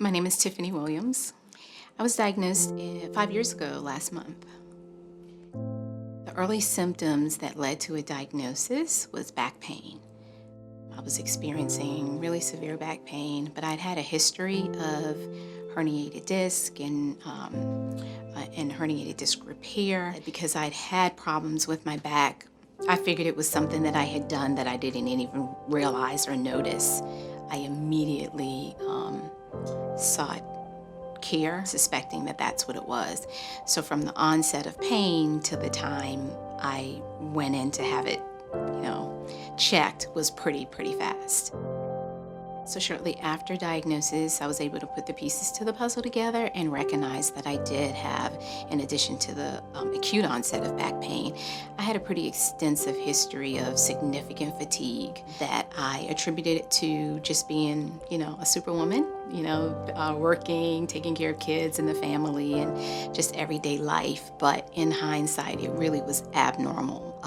My name is Tiffany Williams. I was diagnosed 5 years ago last month. The early symptoms that led to a diagnosis was back pain. I was experiencing really severe back pain, but I'd had a history of herniated disc and herniated disc repair. Because I'd had problems with my back, I figured it was something that I had done that I didn't even realize or notice. I immediately sought care, suspecting that that's what it was. So from the onset of pain to the time I went in to have it, checked was pretty fast. So shortly after diagnosis, I was able to put the pieces to the puzzle together and recognize that I did have, in addition to the acute onset of back pain, I had a pretty extensive history of significant fatigue that I attributed it to just being, a superwoman, working, taking care of kids and the family and just everyday life. But in hindsight, it really was abnormal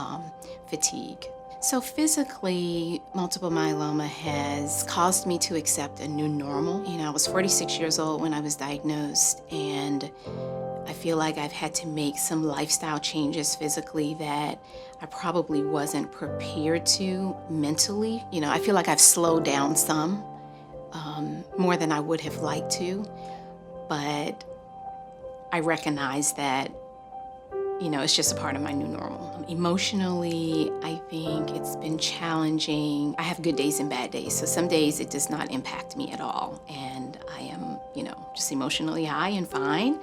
fatigue. So physically, multiple myeloma has caused me to accept a new normal. I was 46 years old when I was diagnosed, and I feel like I've had to make some lifestyle changes physically that I probably wasn't prepared to mentally. I feel like I've slowed down some, more than I would have liked to, but I recognize that it's just a part of my new normal. Emotionally, I think it's been challenging. I have good days and bad days. So some days it does not impact me at all. And I am, just emotionally high and fine.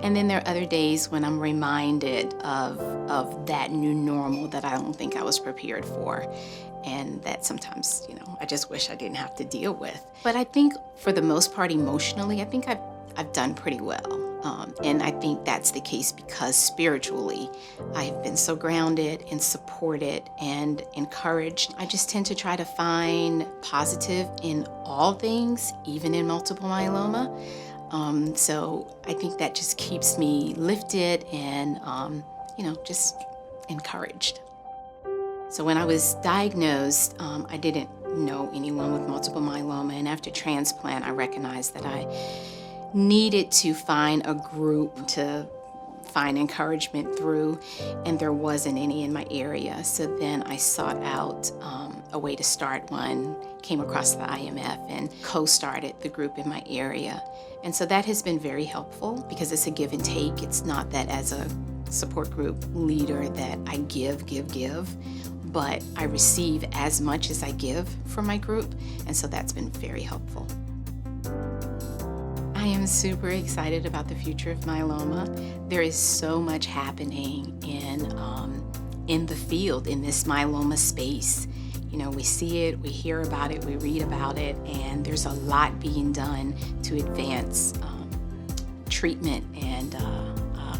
And then there are other days when I'm reminded of that new normal that I don't think I was prepared for. And that sometimes, I just wish I didn't have to deal with. But I think for the most part, emotionally, I think I've done pretty well. And I think that's the case because spiritually, I've been so grounded and supported and encouraged. I just tend to try to find positive in all things, even in multiple myeloma. So I think that just keeps me lifted and, just encouraged. So when I was diagnosed, I didn't know anyone with multiple myeloma. And after transplant, I recognized that I needed to find a group to find encouragement through, and there wasn't any in my area. So then I sought out a way to start one, came across the IMF and co-started the group in my area. And so that has been very helpful because it's a give and take. It's not that as a support group leader that I give, but I receive as much as I give from my group. And so that's been very helpful. I am super excited about the future of myeloma. There is so much happening in the field, in this myeloma space. We see it, we hear about it, we read about it, and there's a lot being done to advance treatment and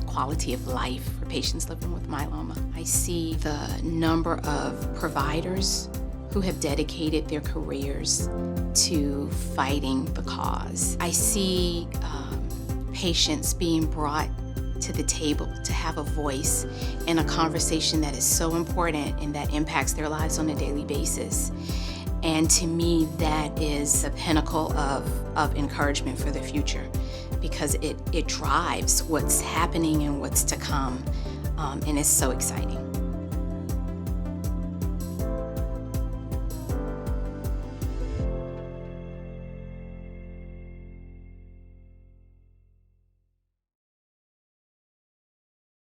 quality of life for patients living with myeloma. I see the number of providers who have dedicated their careers to fighting the cause. I see patients being brought to the table to have a voice in a conversation that is so important and that impacts their lives on a daily basis. And to me, that is the pinnacle of encouragement for the future because it drives what's happening and what's to come, and it's so exciting.